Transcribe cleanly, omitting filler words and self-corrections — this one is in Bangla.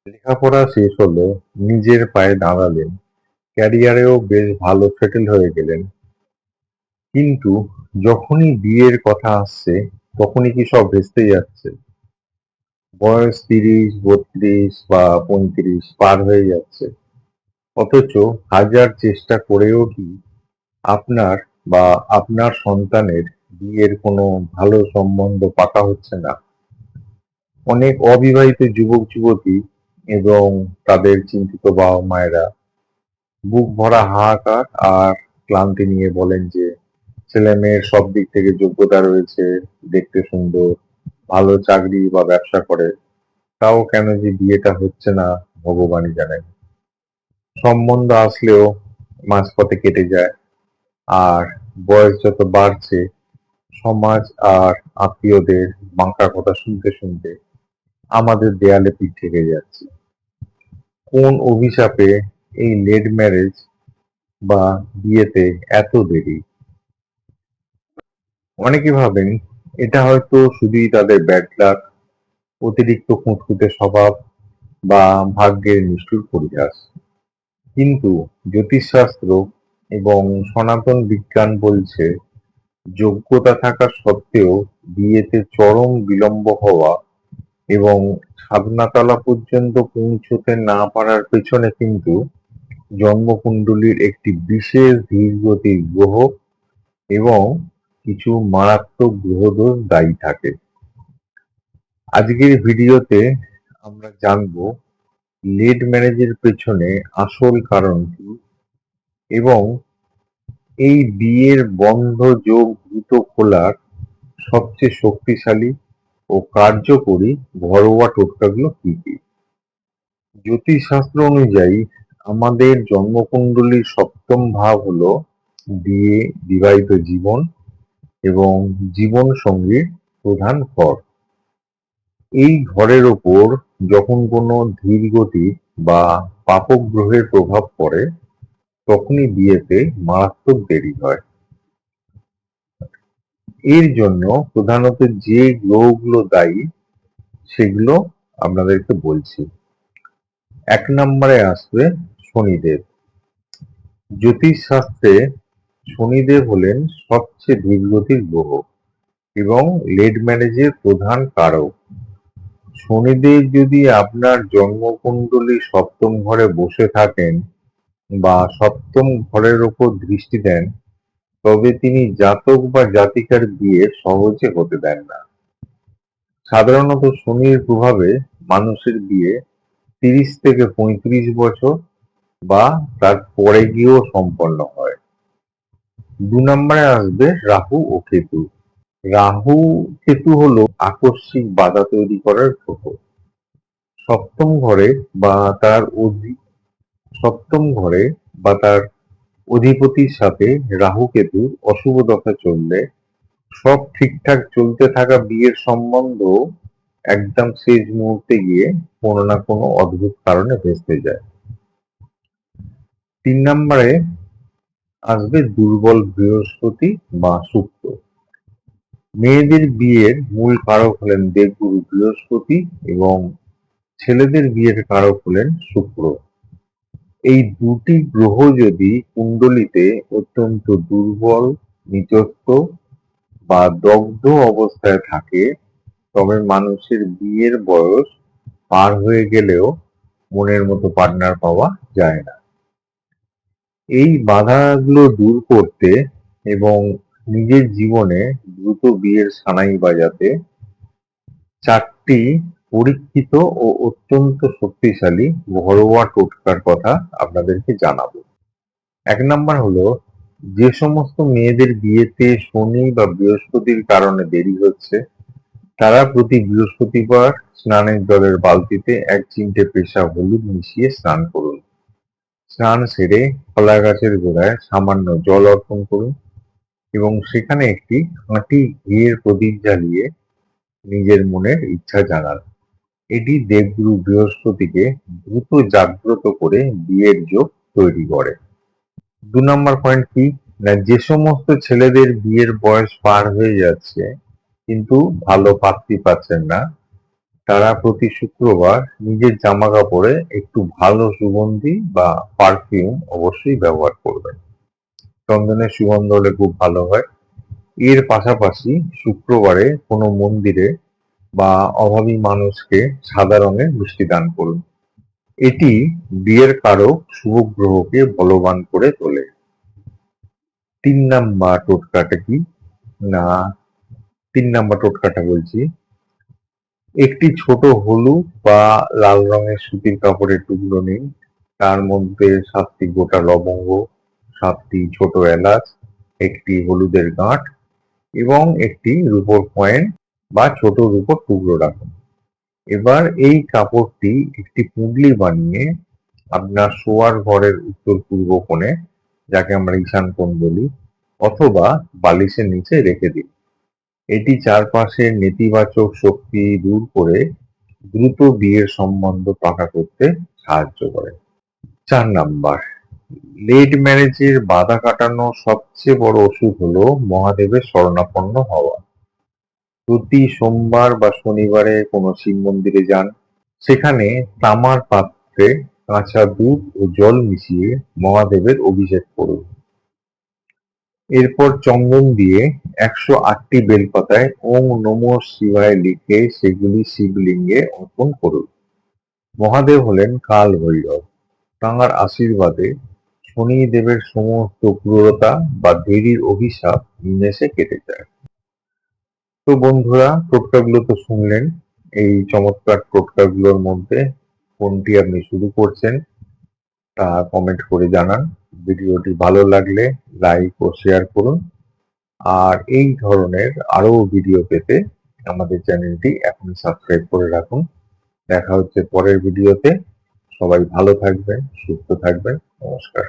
লেখাপড়া শেষ হলো, নিজের পায়ে দাঁড়ালেন, ক্যারিয়ারেও বেশ ভালো সেটেল হয়ে গেলেন। কিন্তু যখনই বিয়ের কথা আসছে, তখনই কি সব ভেস্তে যাচ্ছে? বয়স ৩০, ৩২ বা ৩৫ পার হয়ে যাচ্ছে। অথচ হাজার চেষ্টা করেও কি আপনার বা আপনার সন্তানের বিয়ের কোনো ভালো সম্বন্ধ পাকা হচ্ছে না? অনেক অবিবাহিত যুবক-যুবতী এবং তাদের চিন্তিত বাবা-মায়েরা বুক ভরা হাহাকার আর ক্লান্তি নিয়ে বলেন যে ছেলেমেয়ের সব দিক থেকে যোগ্যতা রয়েছে, দেখতে সুন্দর, ভালো চাকরি বা ব্যবসা করে, তাও কেন যে বিয়েটা হচ্ছে না ভগবানই জানেন। সম্বন্ধ আসলেও মাঝপথে কেটে যায়, আর বয়স যত বাড়ছে সমাজ আর আত্মীয়দের বাঁকা কথা শুনতে শুনতে আমাদের দেয়ালে পিঠ থেকে যাচ্ছে। কোন অভিশাপে এই লেট ম্যারেজ বা বিয়েতে এত দেরি? অনেকে ভাবেন এটা হয়তো শুধুই তাদের ব্যাড লাক, অতিরিক্ত খুঁতখুঁতে স্বভাব বা ভাগ্যের নিষ্ঠুর পরিহাস। কিন্তু জ্যোতিষশাস্ত্র এবং সনাতন বিজ্ঞান বলছে যোগ্যতা থাকা সত্ত্বেও বিয়েতে চরম বিলম্ব হওয়া এবং সাধনাতলা পর্যন্ত পৌঁছতে না পারার পেছনে কিন্তু জন্মকুণ্ডলীর একটি বিশেষ ধীরগতির গ্রহ এবং কিছু মারাত্মক গ্রহদোষ দায়ী থাকে। আজকের ভিডিওতে আমরা জানব লেট ম্যারেজের পেছনে আসল কারণ কি এবং এই বিয়ের বন্ধ যোগ দ্রুত খোলার সবচেয়ে শক্তিশালী ও কার্যকরী ঘরোয়া টোটকাগুলো কি কি। জ্যোতিষশাস্ত্র অনুযায়ী আমাদের জন্মকুণ্ডলীর সপ্তম ভাব হলো বিয়ে, বিবাহিত জীবন এবং জীবন সঙ্গীর প্রধান ঘর। এই ঘরের ওপর যখন কোনো ধীরগতি বা পাপক গ্রহের প্রভাব পড়ে, তখনই বিয়েতে মারাত্মক দেরি হয়। এর জন্য প্রধানত যে গ্রহগুলো দায়ী সেগুলো আপনাদেরকে বলছি। ১ নম্বরে আসবে শনিদেব। জ্যোতিষশাস্ত্রে শনিদেব হলেন সবচেয়ে ধীরগতির গ্রহ এবং লেট ম্যারেজের প্রধান কারক। শনিদেব যদি আপনার জন্মকুণ্ডলী সপ্তম ঘরে বসে থাকেন বা সপ্তম ঘরের ওপর দৃষ্টি দেন, তবে তিনি জাতক বা জাতিকার বিয়ে সহজে হতে দেন না। সাধারণত শনির প্রভাবে মানুষের বিয়ে ৩০ থেকে ৩৫ বছর বা তার পরে গিয়েও সম্পন্ন হয়। ২ নম্বরে আসবে রাহু ও কেতু। রাহু কেতু হলো আকস্মিক বাধা তৈরি করার গ্রহ। সপ্তম ঘরে বা তার অধি সপ্তম ঘরে বা তার অধিপতির সাথে রাহু কেতুর অশুভ দশা চললে সব ঠিকঠাক চলতে থাকা বিয়ের সম্বন্ধ একদম শেষ মুহূর্তে গিয়ে কোনো না কোনো অদ্ভুত কারণে ভেস্তে যায়। ৩ নম্বরে আসবে দুর্বল বৃহস্পতি বা শুক্র। মেয়েদের বিয়ের মূল কারক হলেন দেবগুরু বৃহস্পতি এবং ছেলেদের বিয়ের কারক হলেন শুক্র। এই দুটি গ্রহ যদি কুণ্ডলিতে অত্যন্ত দুর্বল, নিচস্থ বা দগ্ধ অবস্থায় থাকে, তবে মানুষের বিয়ের বয়স পার হয়ে গেলেও মনের মতো পার্টনার পাওয়া যায় না। এই বাধাগুলো দূর করতে এবং নিজের জীবনে দ্রুত বিয়ের সানাই বাজাতে ৪টি পরীক্ষিত ও অত্যন্ত শক্তিশালী ঘরোয়া টোটকার কথা আপনাদেরকে জানাবো। ১ নাম্বার হলো, যে সমস্ত মেয়েদের বিয়েতে শনি বা বৃহস্পতির কারণে দেরি হচ্ছে, তারা প্রতি বৃহস্পতিবার স্নানের জলের বালতিতে ১ চিমটে পেশা হলুদ মিশিয়ে স্নান করুন। স্নান সেরে কলা গাছের গোড়ায় সামান্য জল অর্পণ করুন এবং সেখানে একটি খাঁটি ঘিয়ের প্রদীপ জ্বালিয়ে নিজের মনের ইচ্ছা জানান। এটি দেবগুরু বৃহস্পতিকে দ্রুত জাগ্রত করে বিয়ের যোগ তৈরি করে। ২ নম্বর পয়েন্ট কি? না, যে সমস্ত ছেলেদের বিয়ের বয়স পার হয়ে যাচ্ছে কিন্তু ভালো পাত্রী পাচ্ছেন না, তারা প্রতি শুক্রবার নিজের জামা কাপড়ে একটু ভালো সুগন্ধি বা পারফিউম অবশ্যই ব্যবহার করবেন। চন্দনের সুগন্ধ হলে খুব ভালো হয়। এর পাশাপাশি শুক্রবারে কোনো মন্দিরে বা অভাবী মানুষকে সাদা রঙের মিষ্টি দান করুন। এটি বিয়ের কারক শুভ গ্রহকে বলবান করে তোলে। ৩ নাম্বার টোটকাটা কি? না, ৩ নাম্বার টোটকাটা বলছি। একটি ছোট হলুদ বা লাল রঙের সুতির কাপড়ের টুকরো নিন। তার মধ্যে ৭টি গোটা লবঙ্গ, ৭টি ছোট এলাচ, একটি হলুদের গাঁট এবং একটি রূপোর কয়েন বা ছোট রূপোর টুকরো রাখুন। এবার এই কাপড়টি একটি পুঁটলি বানিয়ে আপনার শোয়ার ঘরের উত্তর পূর্ব কোণে, যাকে আমরা ঈশান কোণ বলি, অথবা বালিশের নিচে রেখে দিন। এটি চারপাশের নেতিবাচক শক্তি দূর করে দ্রুত বিয়ের সম্বন্ধ পাকা করতে সাহায্য করে। ৪ নাম্বার, লেট ম্যারেজের বাধা কাটানোর সবচেয়ে বড় ওষুধ হলো মহাদেবের শরণাপন্ন হওয়া। প্রতি সোমবার বা শনিবারে কোনো শিব মন্দিরে যান। সেখানে তামার পাত্রে কাঁচা দুধ ও জল মিশিয়ে মহাদেবের অভিষেক করুন। এরপর চন্দন দিয়ে ১০৮টি বেলপাতায় ওং নমঃ শিবায় লিখে সেগুলি শিবলিঙ্গে অর্পণ করুন। মহাদেব হলেন কাল ভৈরব। তাঁর আশীর্বাদে শনিদেবের সমস্ত ক্রূরতা বা দেরির অভিশাপ নিমেষে কেটে যায়। তো বন্ধুরা, টোটকাগুলো তো শুনলেন। এই চমৎকার টোটকাগুলোর মধ্যে কোনটি আপনি শুরু করছেন তা কমেন্ট করে জানান। ভিডিওটি ভালো লাগলে লাইক ও শেয়ার করুন। আর এই ধরনের আরো ভিডিও পেতে আমাদের চ্যানেলটি এখনই সাবস্ক্রাইব করে রাখুন। দেখা হচ্ছে পরের ভিডিওতে। সবাই ভালো থাকবেন, সুস্থ থাকবেন। নমস্কার।